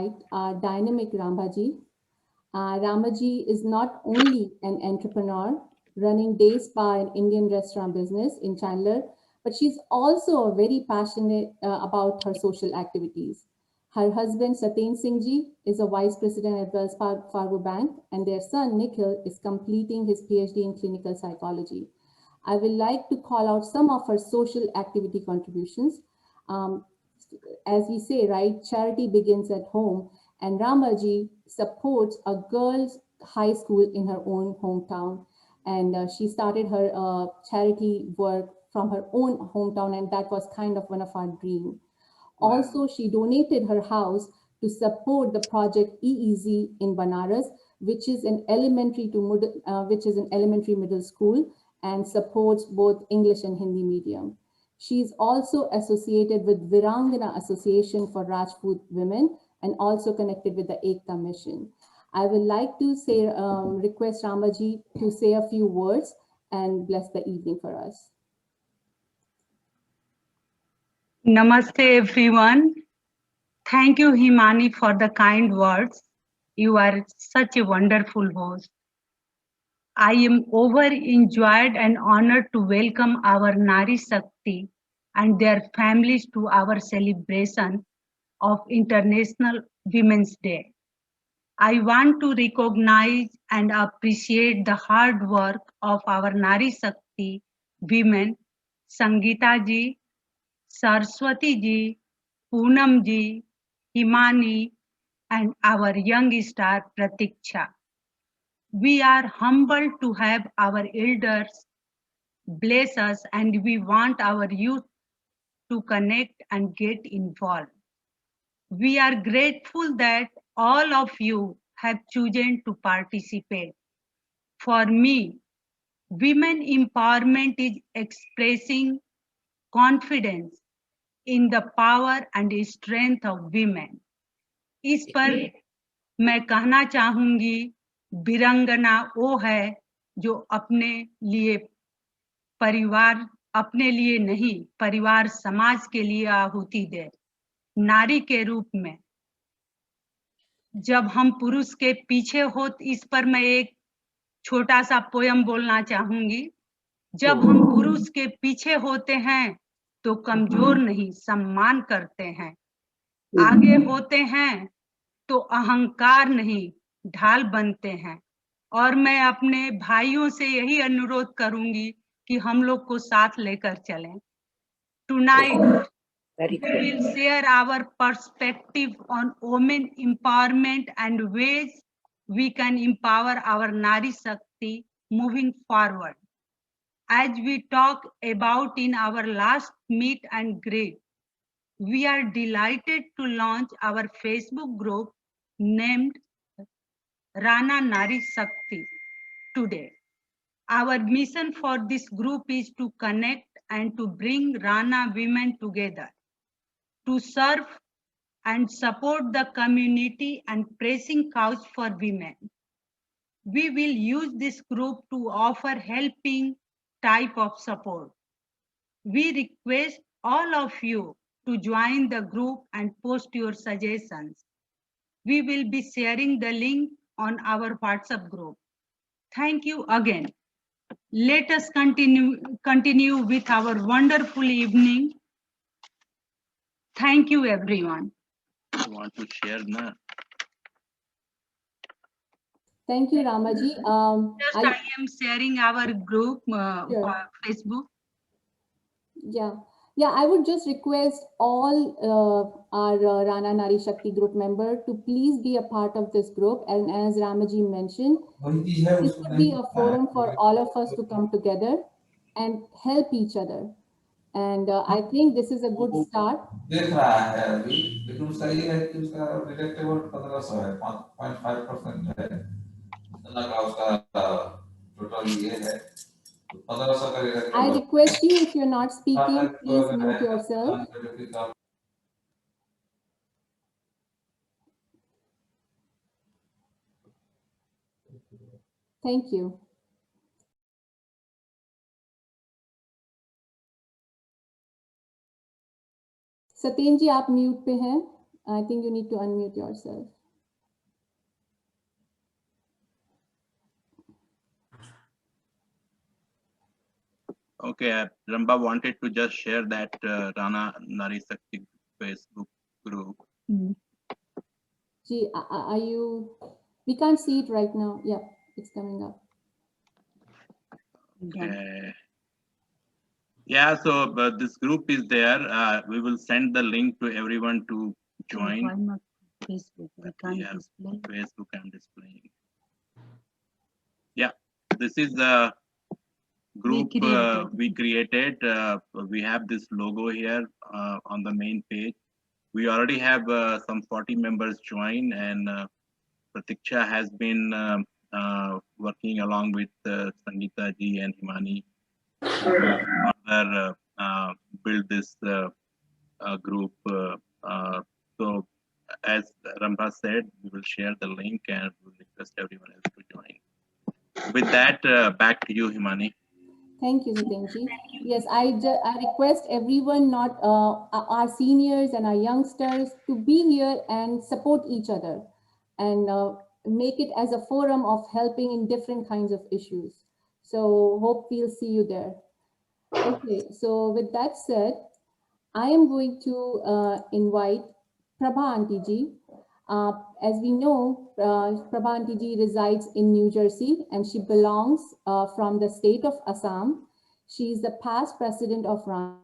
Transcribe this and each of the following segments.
invite our dynamic Ramaji. Ramaji is not only an entrepreneur running Day Spa, an Indian restaurant business in Chandler, but she's also very passionate about her social activities. Her husband, Saten Singh Ji, is a vice president at Wells Fargo Bank, and their son, Nikhil, is completing his PhD in clinical psychology. I would like to call out some of her social activity contributions. As we say, right, charity begins at home, and Ramaji supports a girls' high school in her own hometown. And she started her charity work from her own hometown, and that was kind of one of our dreams. Wow. Also, she donated her house to support the project EEZ in Banaras, which is an elementary middle school, and supports both English and Hindi medium. She is also associated with Virangana Association for Rajput Women and also connected with the Ekta Mission. I would like to say, request Ramaji to say a few words and bless the evening for us. Namaste everyone. Thank you Himani for the kind words. You are such a wonderful host. I am overjoyed and honored to welcome our Nari Shakti and their families to our celebration of International Women's Day. I want to recognize and appreciate the hard work of our Nari Shakti women, Sangeeta ji, Saraswati ji, Poonam ji, Himani, and our young star Pratiksha. We are humbled to have our elders bless us, and we want our youth to connect and get involved. We are grateful that all of you have chosen to participate. For me, women empowerment is expressing confidence in the power and strength of women. इस पर मैं कहना चाहूंगी, वीरांगना वो है जो अपने लिए परिवार, अपने लिए नहीं, परिवार समाज के लिए आहुति दे। नारी के रूप में जब हम पुरुष के पीछे हो, इस पर मैं एक छोटा सा पोयम बोलना चाहूंगी। जब हम पुरुष के पीछे होते हैं तो कमजोर नहीं, सम्मान करते हैं। आगे होते हैं तो अहंकार नहीं, ढाल बनते हैं। और मैं अपने भाइयों से यही अनुरोध करूंगी कि हम लोग को साथ लेकर चलें। Tonight, we will share our perspective on women empowerment and ways we can empower our Nari Shakti moving forward. As we talk about in our last meet and greet, we are delighted to launch our Facebook group named Rana Nari Shakti today. Our mission for this group is to connect and to bring Rana women together, to serve and support the community and pressing cause for women. We will use this group to offer helping type of support. We request all of you to join the group and post your suggestions. We will be sharing the link on our WhatsApp group. Thank you again. Let us continue with our wonderful evening. Thank you, everyone. You want to share now? Thank you, Ramaji. I am sharing our group Sure. Facebook. Yeah, I would just request all our Rana Nari Shakti group member to please be a part of this group. And as Ramaji mentioned, this would be a forum for all of us to come together and help each other. And I think this is a good start. देख रहा है अभी, लेकिन उसका ये है कि उसका डिडक्टेबल 1500 है, 5.5% है, इतना का उसका टोटल ये है, 1500 का deductible. I request you, if you're not speaking, please mute yourself. Thank you. सतेन जी, आप म्यूट पे हैं, I think you need to unmute yourself. Okay, Ramba wanted to just share that Rana Nari Shakti Facebook group. Gee, are you? We can't see it right now. Yep, it's coming up. Okay. Yeah, so this group is there. We will send the link to everyone to join. Why not Facebook? We can't Yeah, display. Facebook I'm displaying. Yeah, this is the group we created. We have this logo here on the main page. We already have some 40 members join, and Pratiksha has been working along with Sangeeta ji and Himani further build this group. So as Ramba said, we will share the link and we'll request everyone else to join. With that, back to you, Himani. Thank you, Zitinji. Yes, I request everyone, not our seniors and our youngsters, to be here and support each other and make it as a forum of helping in different kinds of issues. So hope we'll see you there. Okay, so with that said, I am going to invite Prabha Aunty ji. As we know, Prabha Aunty ji resides in New Jersey and she belongs from the state of Assam. She is the past president of Rana.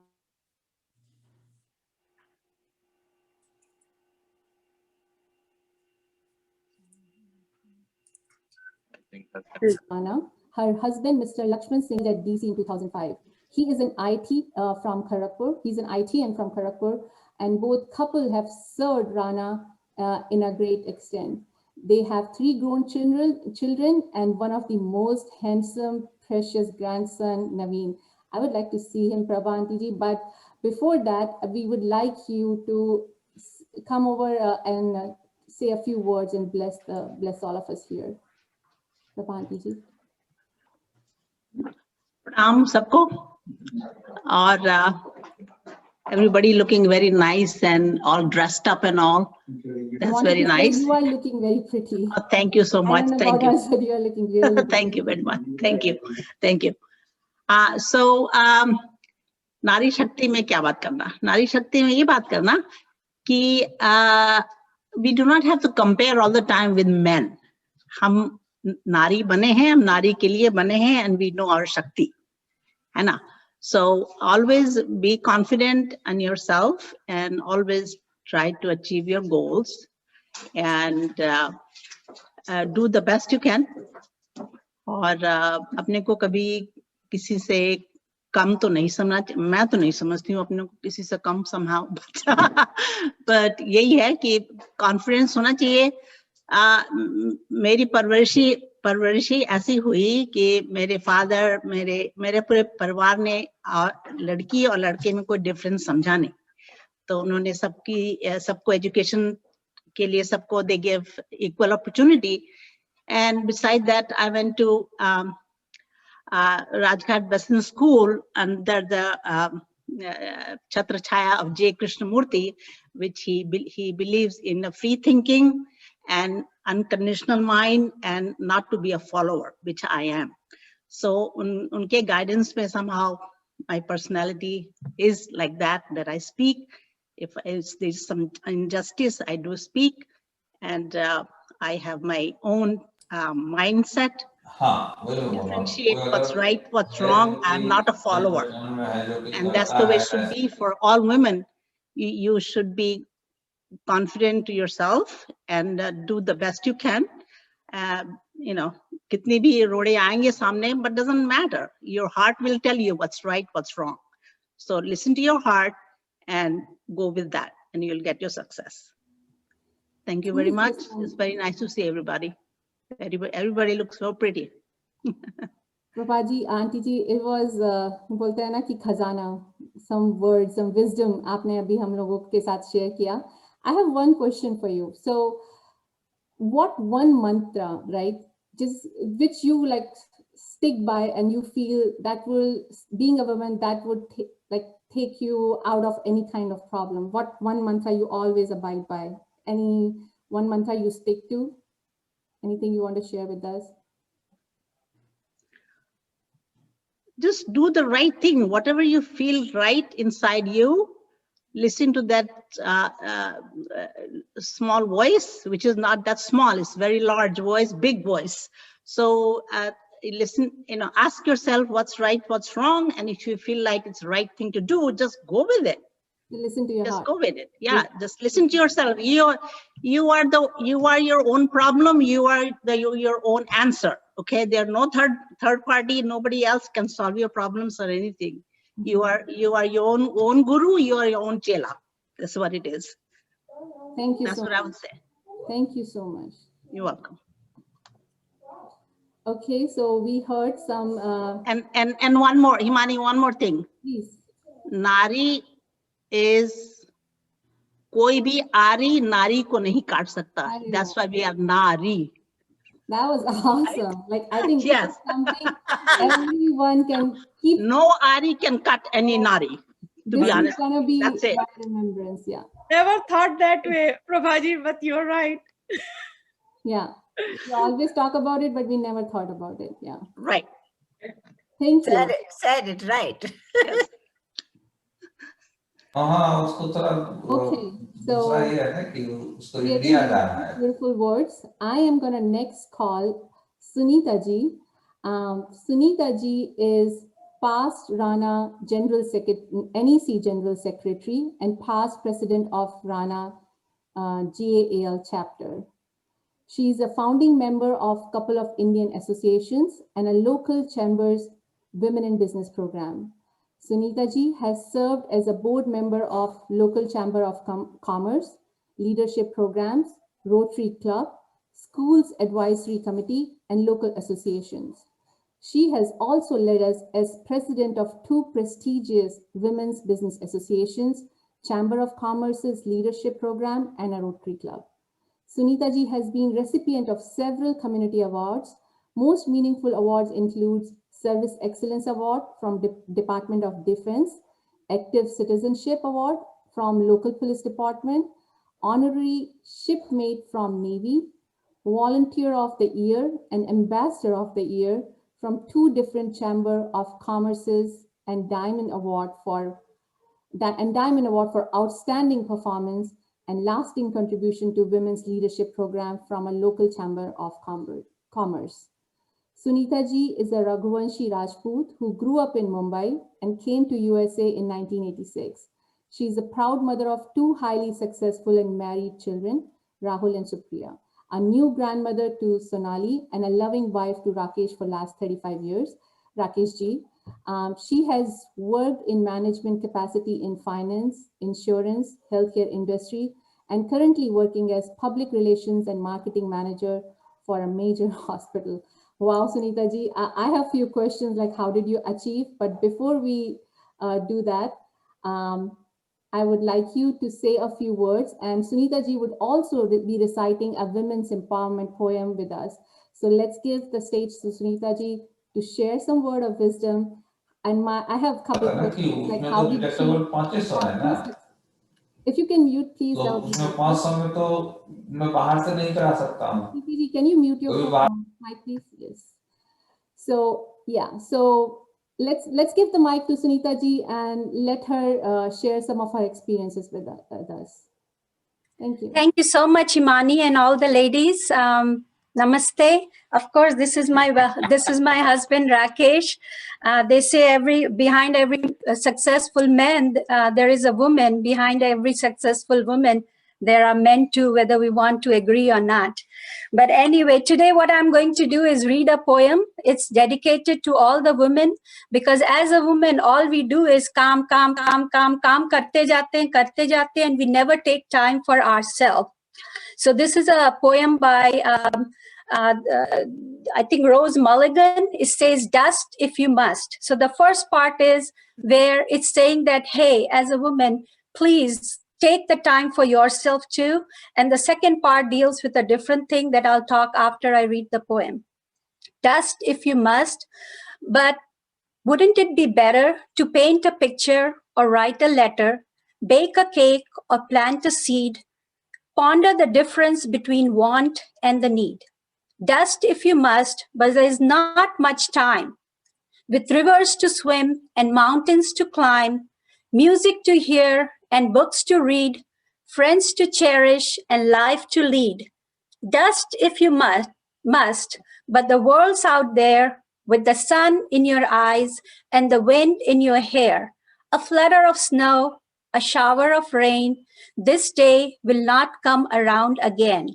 I think that's Her husband, Mr. Lakshman Singh, at DC in 2005. He is an IT from Kharagpur. He's an IT and from Kharagpur, and both couple have served Rana in a great extent. They have 3 grown children and one of the most handsome, precious grandson, Naveen. I would like to see him, Prabha Aunty ji, but before that, we would like you to come over and say a few words and bless all of us here. Prabha Aunty ji. प्रणाम सबको और everybody looking very nice and all dressed up and all. That's very nice. You are looking very pretty. Oh, thank you so much. Thank you. Us, but you are looking really Thank you very much. Thank you. Thank you. नारी शक्ति में क्या बात करना? नारी शक्ति में ये बात करना कि we do not have to compare all the time with men. हम नारी बने हैं, हम नारी के लिए बने हैं, and we know our shakti, है ना? So always be confident in yourself and always try to achieve your goals and do the best you can. और अपने को कभी किसी से कम तो नहीं समझना, मैं तो नहीं समझती हूँ अपने को किसी से कम somehow. But यही है कि confidence होना चाहिए. मेरी परवरिशी ऐसी हुई कि मेरे फादर मेरे पूरे परिवार ने लड़की और लड़के में कोई डिफरेंस समझा नहीं, तो उन्होंने सबको एजुकेशन के लिए सबको they give equal opportunity. And beside that I went to Rajghat Western School under the Chhatra Chaya of J. Krishnamurti, which he believes in a free thinking and unconditional mind and not to be a follower, which I am. So unke guidance mein somehow my personality is like that I speak. If there's some injustice, I do speak, and I have my own mindset. Differentiate what's right, what's wrong. I'm not a follower, and that's the way it should be for all women. You should be confident to yourself and do the best you can. You know, kitni bhi rode aayenge samne, but doesn't matter. Your heart will tell you what's right, what's wrong. So listen to your heart and go with that, and you'll get your success. Thank you very much. It's very nice to see everybody. Everybody looks so pretty. Prabha ji, Aunty ji, it was बोलते हैं ना कि खजाना, some words, some wisdom आपने अभी हम लोगों के साथ share किया. I have one question for you. So, what one mantra, right, just which you like stick by and you feel that will, being a woman, that would take you out of any kind of problem? What one mantra you always abide by? Any one mantra you stick to? Anything you want to share with us? Just do the right thing, whatever you feel right inside you. Listen to that small voice, which is not that small, it's very large voice, big voice. So listen, ask yourself what's right, what's wrong, and if you feel like it's the right thing to do, just go with it. Listen to your Just heart. go with it. Yeah, just listen to yourself. You are your own problem. You are your own answer. Okay, there are no third party. Nobody else can solve your problems or anything. You are your own guru. You are your own chela. That's what it is. Thank you That's so what much. I would say. Thank you so much. You're welcome. Okay, so we heard some. And one more, Himani, one more thing. Please. Nari is कोई भी आरी नारी को नहीं काट सकता. That's why we are Nari. That was awesome. Like, I think this Yes. is something everyone can keep. No Ari can cut any Nari. To be honest, This is gonna be that's it. my remembrance. Yeah. Never thought that way, Prabhaji, but you're right. Yeah. We always talk about it, but we never thought about it. Yeah. Right. Thank you. Said it right. हाँ उसको थोड़ा Okay, so दूसरा ये है ना कि उसको we are India doing जाना है. beautiful words. I am gonna next call Sunita ji. Sunita ji is past Rana General Secretary, NEC General Secretary, and past President of Rana GAAL chapter. She is a founding member of a couple of Indian associations and a local chamber's Women in Business program. Sunita ji has served as a board member of local Chamber of Commerce, leadership programs, Rotary Club, Schools Advisory Committee, and local associations. She has also led us as president of two prestigious women's business associations, Chamber of Commerce's leadership program, and a Rotary Club. Sunita ji has been recipient of several community awards. Most meaningful awards include Service Excellence Award from Department of Defense, Active Citizenship Award from Local Police Department, Honorary Shipmate from Navy, Volunteer of the Year, and Ambassador of the Year from two different Chamber of Commerce's, and Diamond Award for Outstanding Performance and Lasting Contribution to Women's Leadership Program from a local Chamber of Commerce. Sunita ji is a Raghuvanshi Rajput who grew up in Mumbai and came to USA in 1986. She is a proud mother of two highly successful and married children, Rahul and Supriya, a new grandmother to Sonali, and a loving wife to Rakesh for last 35 years. Rakesh ji, she has worked in management capacity in finance, insurance, healthcare industry, and currently working as public relations and marketing manager for a major hospital. Wow, Sunita ji, I have a few questions like how did you achieve? But before we do that, I would like you to say a few words, and Sunita ji would also be reciting a women's empowerment poem with us. So let's give the stage to Sunita ji to share some word of wisdom. And I have a couple of questions like how did she... If you can mute, please. तो उसमें 500 में तो मैं बाहर से नहीं करा सकता हूँ. Can you mute your mic, please? Yes. So yeah, so let's give the mic to Sunita ji and let her share some of her experiences with us. Thank you. Thank you so much, Himani, and all the ladies. Namaste. Of course, this is my husband Rakesh. They say behind every successful man there is a woman. Behind every successful woman there are men too, whether we want to agree or not. But anyway, today what I'm going to do is read a poem. It's dedicated to all the women, because as a woman, all we do is kaam karte jate, and we never take time for ourselves. So this is a poem by, I think, Rose Mulligan. It says, "Dust if you must." So the first part is where it's saying that, hey, as a woman, please take the time for yourself too. And the second part deals with a different thing that I'll talk after I read the poem. Dust if you must, but wouldn't it be better to paint a picture or write a letter, bake a cake or plant a seed, ponder the difference between want and the need. Dust if you must, but there is not much time. With rivers to swim and mountains to climb, music to hear and books to read, friends to cherish and life to lead. Dust if you must, but the world's out there with the sun in your eyes and the wind in your hair, a flutter of snow, a shower of rain. This day will not come around again.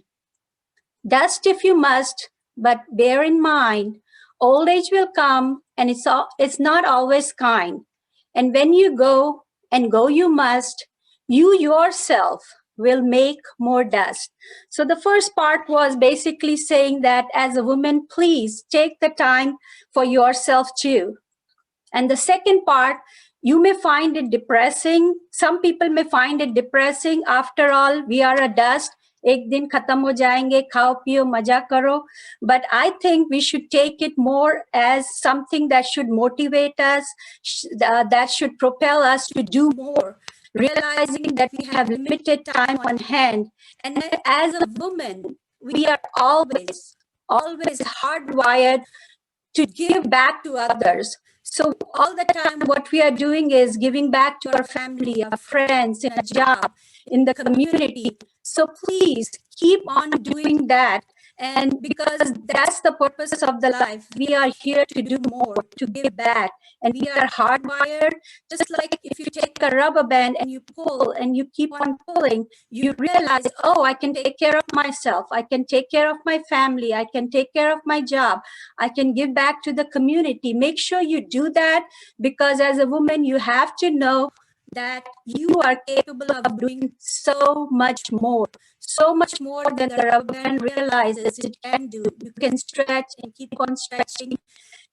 Dust if you must, but bear in mind, old age will come and it's not always kind. And when you go, and go you must, you yourself will make more dust. So the first part was basically saying that as a woman, please take the time for yourself too. And the second part, you may find it depressing. Some people may find it depressing. After all, we are a dust. Ek din khatam ho jayenge, khao piyo, maja karo. But I think we should take it more as something that should motivate us, that should propel us to do more, realizing that we have limited time on hand. And that as a woman, we are always hardwired to give back to others. So all the time, what we are doing is giving back to our family, our friends, in a job, in the community. So please keep on doing that. And because that's the purpose of the life, we are here to do more, to give back. And we are hardwired, just like if you take a rubber band and you pull and you keep on pulling, you realize, oh, I can take care of myself. I can take care of my family. I can take care of my job. I can give back to the community. Make sure you do that, because as a woman, you have to know that you are capable of doing so much more than the rubber band realizes it can do. You can stretch and keep on stretching.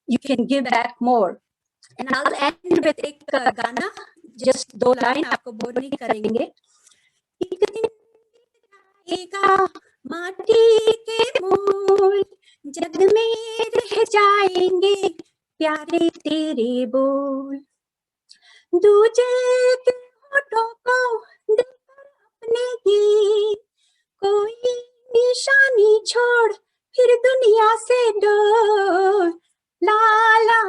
You can give back more. And I'll end with एक गाना, just 2 line आपको bore नहीं करेंगे. एक दिन आएगा माटी के मोल, जग में रह जाएंगे प्यारे तेरे बोल. दूजे के होठों को दिलकर अपने की, कोई निशानी छोड़ फिर दुनिया से डोल. La la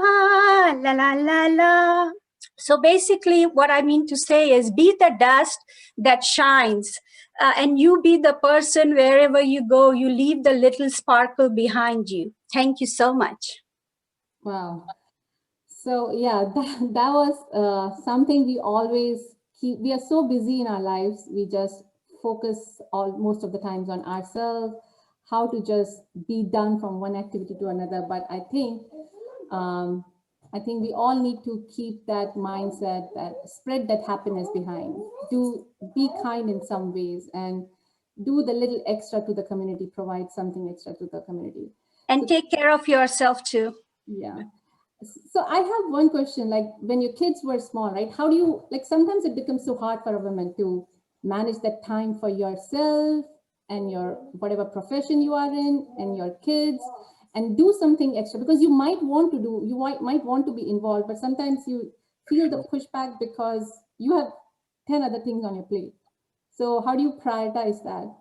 la la la la. So basically what I mean to say is be the dust that shines, and you be the person wherever you go, you leave the little sparkle behind you. Thank you so much. Wow. So yeah, that was something we always keep. We are so busy in our lives. We just focus most of the times on ourselves, how to just be done from one activity to another. But I think we all need to keep that mindset, that spread that happiness behind. Do be kind in some ways and do the little extra to the community, provide something extra to the community. And take care of yourself too. Yeah. So I have one question, like when your kids were small, right? How do you, like sometimes it becomes so hard for a woman to manage that time for yourself and your whatever profession you are in and your kids, and do something extra, because you might want to do, you might want to be involved, but sometimes you feel the pushback because you have 10 other things on your plate. So how do you prioritize that?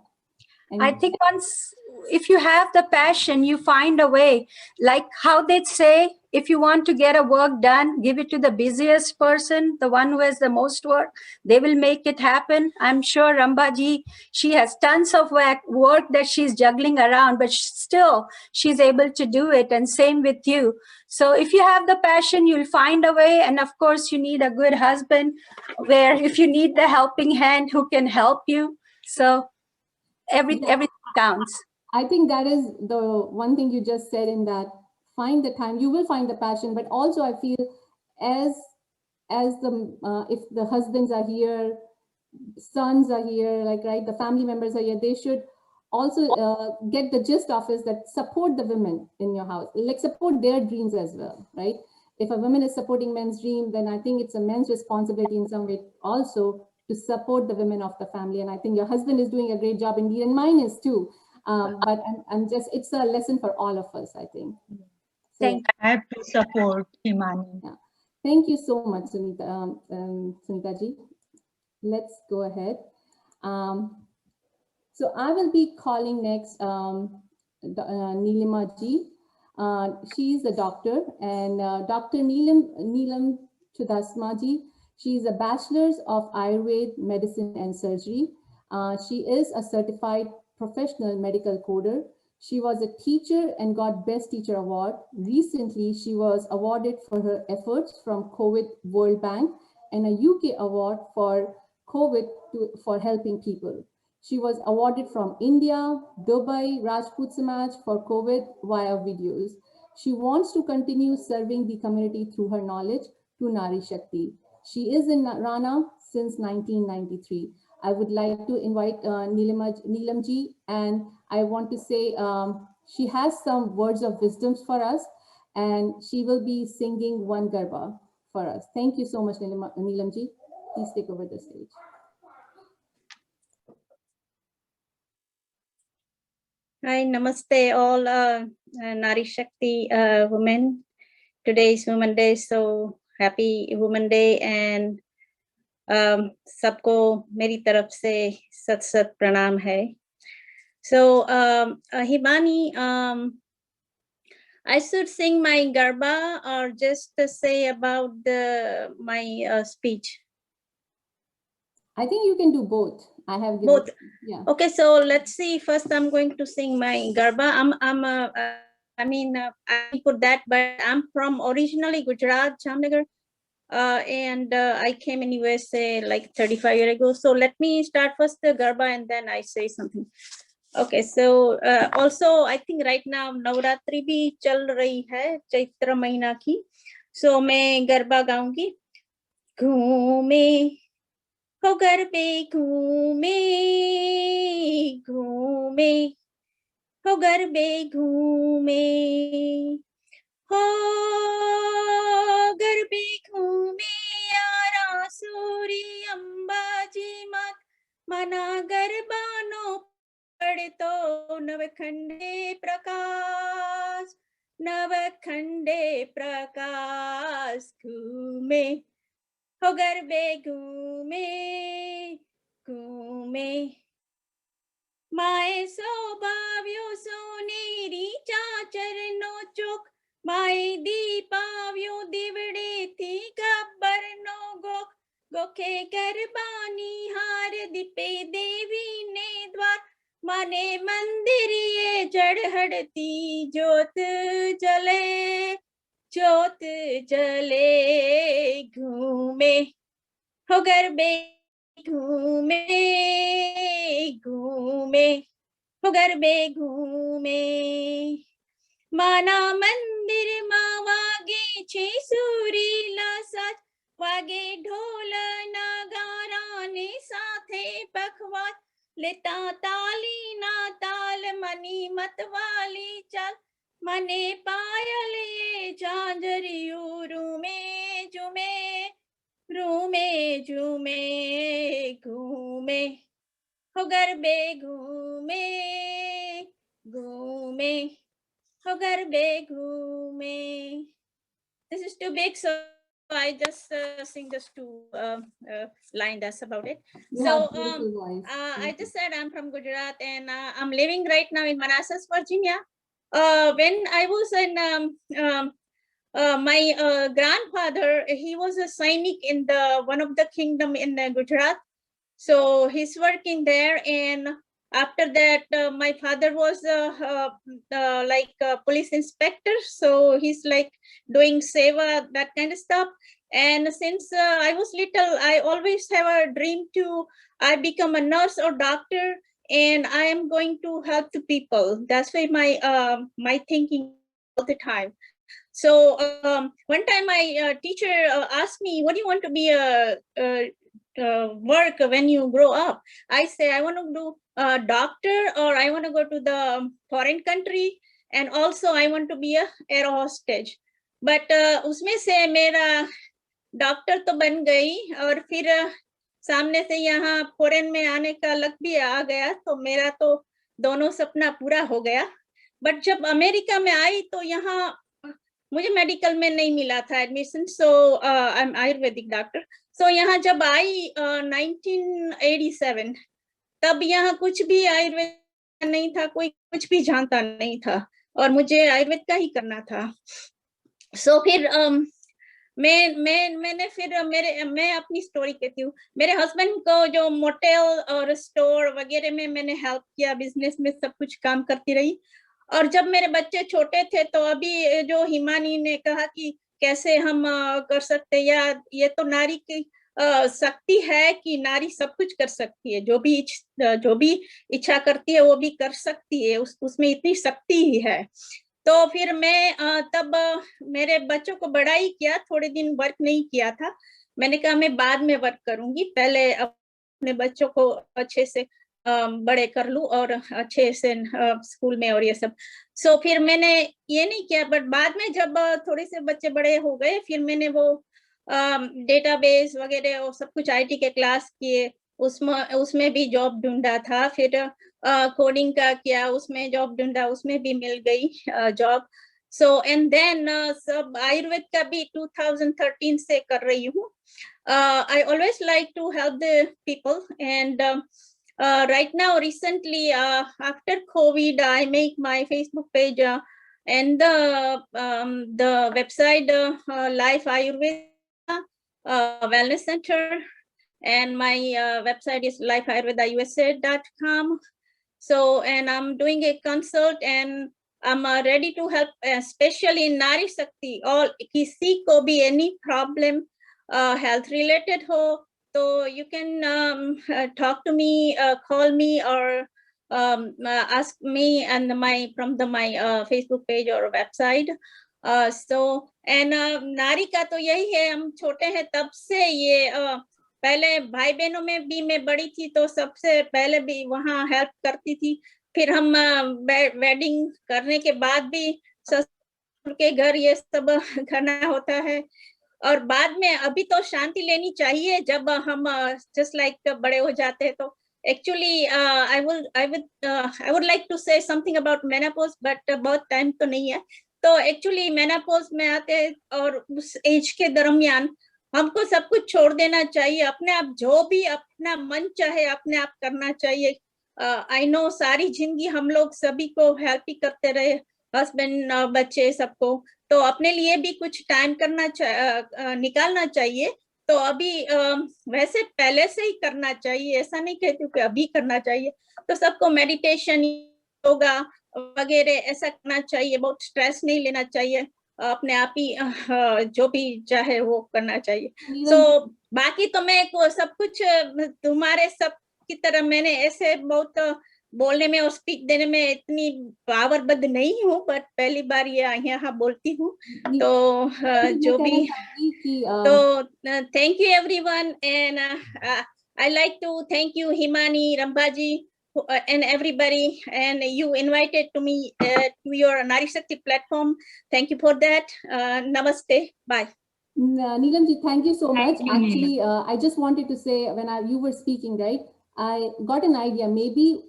And I think once, if you have the passion, you find a way. Like how they say, if you want to get a work done, give it to the busiest person, the one who has the most work. They will make it happen. I'm sure Rambaji, she has tons of work that she's juggling around, but still she's able to do it. And same with you. So if you have the passion, you'll find a way. And of course, you need a good husband, where if you need the helping hand, who can help you. So everything counts. I think that is the one thing you just said, in that find the time, you will find the passion, but also I feel as the if the husbands are here, sons are here, like, right, the family members are here, they should also get the gist of is that support the women in your house, like support their dreams as well, right? If a woman is supporting men's dream, then I think it's a man's responsibility in some way also to support the women of the family. And I think your husband is doing a great job indeed, and mine is too. But I'm just, it's a lesson for all of us, I think. So, Thank you. I have to support Himani. yeah. Thank you so much, Sunita ji. Let's go ahead. So I will be calling next Nilima ji. She is a doctor, and Dr. Neelam Chudasma ji. She is a bachelor's of Ayurveda medicine and surgery. She is a certified professional medical coder. She was a teacher and got Best Teacher Award. Recently, she was awarded for her efforts from COVID World Bank and a UK award for COVID for helping people. She was awarded from India, Dubai, Rajput Samaj for COVID via videos. She wants to continue serving the community through her knowledge to Nari Shakti. She is in Rana since 1993. I would like to invite Neelam ji, and I want to say she has some words of wisdoms for us, and she will be singing one Garba for us. Thank you so much, Neelam ji. Please take over the stage. Hi, namaste all Nari Shakti women. Today is Women Day, so happy Women Day, and सबको मेरी तरफ से सत सत प्रणाम है. So Himani, I should sing my Garba or just say about my speech? I think you can do both. I have given, both. Yeah. Okay, so let's see. First, I'm going to sing my Garba. I put that, but I'm from originally Gujarat, Jamnagar, and I came in USA like 35 years ago. So let me start first the Garba and then I say something. Okay, so also I think right now Navratri bhi chal rahi hai, Chaitra mahina ki. So मैं गरबा गाऊंगी. घूमे हो गरबे घूमे घूमे हो गरबे घूमे हो गरबे घूमे यारा सूरी अंबाजी मत मना गरबानो पड़े तो नवखंडे प्रकाश घूमे हो गरबे घूमे घूमे माए सौभाव्यो सोनेरी चाचरनो चोक माए दीपाव्यो दिवड़े थी गब्बर नो गोक गोखे गरबानी हार दीपे देवी ने द्वार माने मंदिर ये जड़हड़ती ज्योत जले घूमे हो गरबे घूमे घूमे हो गरबे घूमे माना मंदिर मा वागे छे सुरीला साथ वागे ढोल नगारा ने साथे पखवाज लेता ताली ना ताल मनी मतवाली चल मने पायल ये झांझरियू रूमे झूमे घूमे हो गरबे घूमे घूमे हो गरबे घूमे. This is too big, so I just sing just two lines. That's about it. So I just said I'm from Gujarat and I'm living right now in Manassas, Virginia. When I was in my grandfather, he was a Sainik in one of the kingdom in Gujarat. So he's working there, and after that, my father was like a police inspector. So he's like doing seva, that kind of stuff. And since I was little, I always have a dream I become a nurse or doctor, and I am going to help the people. That's why my thinking all the time. So one time my teacher asked me, what do you want to be work when you grow up? I say, I want to do a doctor, or I want to go to the foreign country, and also I want to be a air hostage. But उसमें से मेरा doctor तो बन गई, और फिर सामने से यहाँ फॉरेन में आने का लक भी आ गया, तो मेरा तो दोनों सपना पूरा हो गया. बट जब अमेरिका में आई तो यहाँ मुझे मेडिकल में नहीं मिला था admission, so I am Ayurvedic doctor. So यहाँ जब आई 1987, तब यहाँ कुछ भी आयुर्वेद नहीं था, कोई कुछ भी जानता नहीं था, और मुझे आयुर्वेद का ही करना था। सो फिर मैंने फिर मैं अपनी स्टोरी कहती हूँ। मेरे हस्बैंड को जो मोटेल और स्टोर वगैरह में मैंने हेल्प किया, बिजनेस में सब कुछ काम करती रही। और जब मेरे बच्चे छोटे थे, तो अभी जो हिमानी ने कहा कि कैसे हम कर सकते, या ये तो नारी की शक्ति है कि नारी सब कुछ कर सकती है, जो भी इच्छा करती है वो भी कर सकती है, उसमें इतनी शक्ति ही है। तो फिर मैं तब मेरे बच्चों को बड़ा ही किया, थोड़े दिन वर्क नहीं किया था। मैंने कहा मैं बाद में वर्क करूंगी, पहले अपने बच्चों को अच्छे से बड़े कर लूं और अच्छे से स्कूल में और ये सब। सो फिर मैंने ये नहीं किया, बट बाद में जब थोड़े से बच्चे बड़े हो गए, फिर मैंने वो डेटाबेस वगैरह और सब कुछ IT के क्लास किए, उसमें भी जॉब ढूंढा था। फिर कोडिंग का किया, उसमें जॉब ढूंढा, उसमें भी मिल गई जॉब। सो एंड देन सब आयुर्वेद का भी 2013 से कर रही हूँ। I always like to help the people, and right now recently after COVID, I make my Facebook page and the website Life Ayurveda Wellness Center, and my website is lifeayurvedausa.com. So, and I'm doing a consult, and I'm ready to help, especially in Nari Shakti. All kisi ko bhi any problem health related ho, so you can talk to me, call me, or ask me and my Facebook page or website. So, and नारी का तो यही है, हम छोटे हैं तब से ये पहले भाई बहनों में भी मैं बड़ी थी, तो सबसे पहले भी वहाँ हेल्प करती थी। फिर हम वेडिंग करने के बाद भी ससुर के घर ये सब करना होता है, और बाद में अभी तो शांति लेनी चाहिए जब हम जस्ट लाइक बड़े हो जाते हैं। तो actually I would like to say something about menopause, but बहुत टाइम तो नहीं है। तो एक्चुअली मेनोपॉज में आते हैं, और उस एज के दरमियान हमको सब कुछ छोड़ देना चाहिए, अपने आप जो भी अपना मन चाहे अपने आप करना चाहिए। आई नो सारी जिंदगी हम लोग सभी को हेल्प ही करते रहे, हस्बैंड बच्चे सबको, तो अपने लिए भी कुछ टाइम निकालना चाहिए। तो अभी वैसे पहले से ही करना चाहिए, ऐसा नहीं कहती हूँ कि अभी करना चाहिए। तो सबको मेडिटेशन, योगा वगैरह ऐसा करना चाहिए, बहुत स्ट्रेस नहीं लेना चाहिए, अपने आप ही जो भी चाहे वो करना चाहिए। सो बाकी तो मैं सब कुछ तुम्हारे सब की तरह मैंने ऐसे बहुत बोलने में और स्पीच देने में इतनी पावरबद्ध नहीं हूँ, बट पहली बार ये यहाँ बोलती हूँ। तो जो भी, तो thank you everyone, and I like to thank you Himani, Rambaji, and everybody, and you invited to me to your Nari Shakti platform. Thank you for that. Namaste. Bye. Neelamji, thank you so much. you, Actually, I just wanted to say, when you were speaking, right, I got an idea. Maybe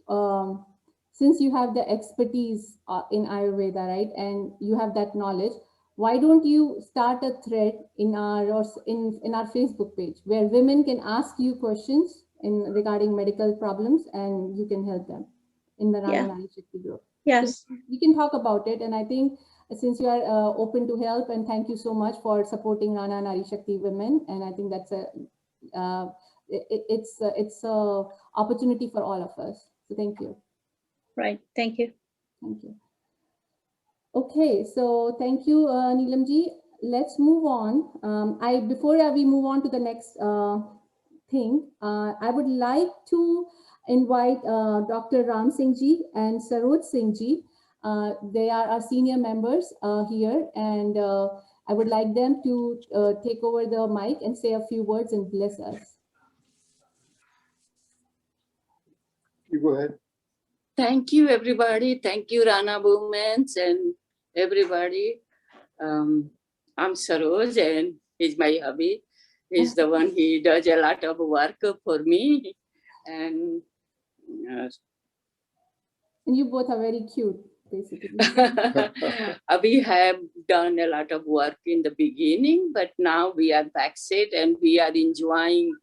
since you have the expertise in Ayurveda, right, and you have that knowledge, why don't you start a thread in our Facebook page where women can ask you questions regarding medical problems, and you can help them in the Rana Nari Shakti group. Yes, so we can talk about it. And I think since you are open to help, and thank you so much for supporting Rana Nari Shakti women, and I think that's it's a opportunity for all of us. So thank you. Right. Thank you. Thank you. Okay, so thank you, Neelamji. Let's move on. Before we move on to the next thing, I would like to invite Dr. Ram Singh Ji and Saroj Singh Ji. They are our senior members here, and I would like them to take over the mic and say a few words and bless us. You go ahead. Thank you, everybody. Thank you, Rana Women's and everybody. I'm Saroj, and he's my hubby. He's the one, he does a lot of work for me. And you both are very cute. basically. We have done a lot of work in the beginning, but now we are backseat and we are enjoying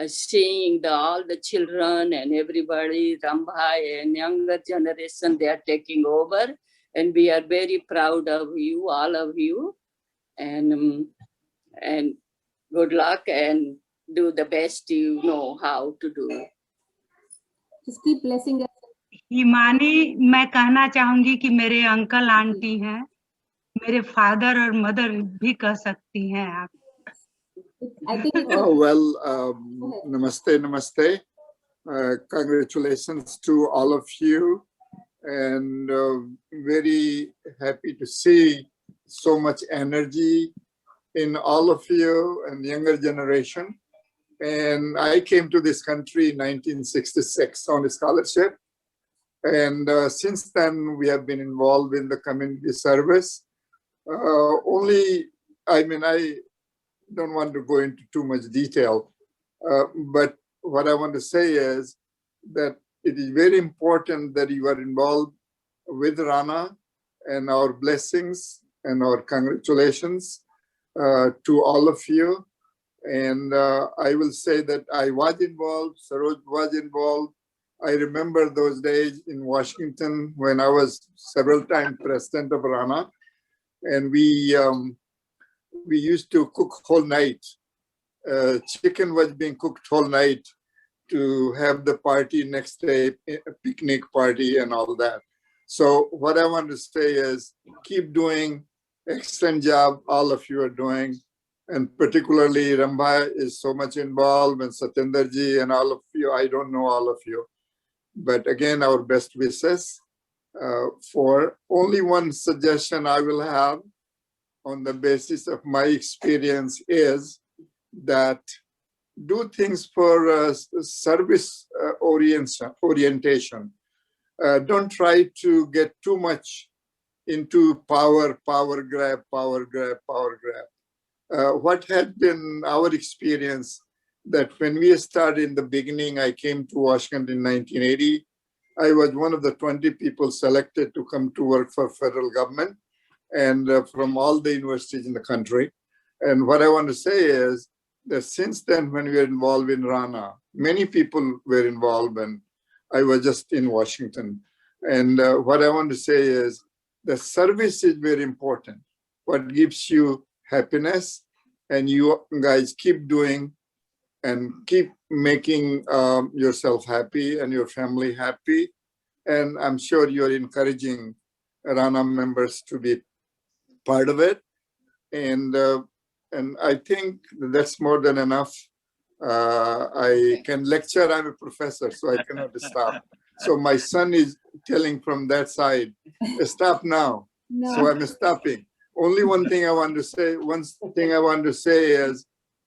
seeing all the children and everybody, Rambha and younger generation, they are taking over. And we are very proud of you, all of you. And good luck and do the best you know how to do. Just keep blessing us. Himani, मैं कहना चाहूंगी कि मेरे uncle aunty हैं, मेरे father और mother भी कह सकती हैं आप. I think Namaste. Congratulations to all of you, and very happy to see so much energy in all of you and younger generation. And I came to this country in 1966 on a scholarship. And since then, we have been involved in the community service. I don't want to go into too much detail, but what I want to say is that it is very important that you are involved with Rana, and our blessings and our congratulations to all of you. And I will say that I was involved, Saroj was involved. I remember those days in Washington when I was several times president of Rana, and we used to cook whole night. Chicken was being cooked whole night to have the party next day, a picnic party and all that. So what I want to say is keep doing excellent job all of you are doing, and particularly Rambha is so much involved, and Satyenderji and all of you. I don't know all of you, but again, our best wishes. For only one suggestion I will have on the basis of my experience is that do things for service orientation. Don't try to get too much into power grab. What had been our experience that when we started in the beginning, I came to Washington in 1980. I was one of the 20 people selected to come to work for federal government and from all the universities in the country. And what I want to say is that since then, when we were involved in Rana, many people were involved, and I was just in Washington. And what I want to say is the service is very important. What gives you happiness, and you guys keep doing and keep making yourself happy and your family happy. And I'm sure you're encouraging Rana members to be part of it. And I think that's more than enough. I can lecture, I'm a professor, so I cannot stop. So my son is telling from that side, stop now. No. So I'm stopping. Only one thing I want to say, is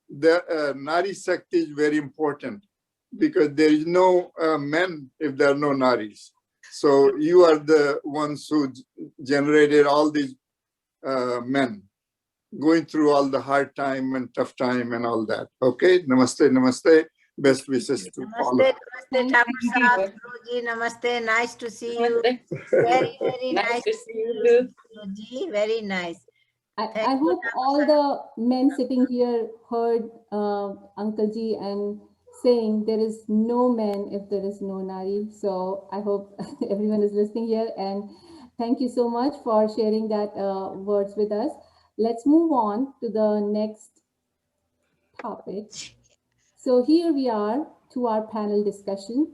the Nari Shakti is very important because there is no men if there are no Naris. So you are the ones who generated all these men going through all the hard time and tough time and all that. Okay, namaste. Best wishes to all. Namaste, Thakur Ji. Namaste. Nice to see you. Very, very nice to see you, Ji. Very nice. I hope all the men sitting here heard Uncle Ji and saying there is no man if there is no Nari. So I hope everyone is listening here, and thank you so much for sharing that words with us. Let's move on to the next topic. So here we are to our panel discussion.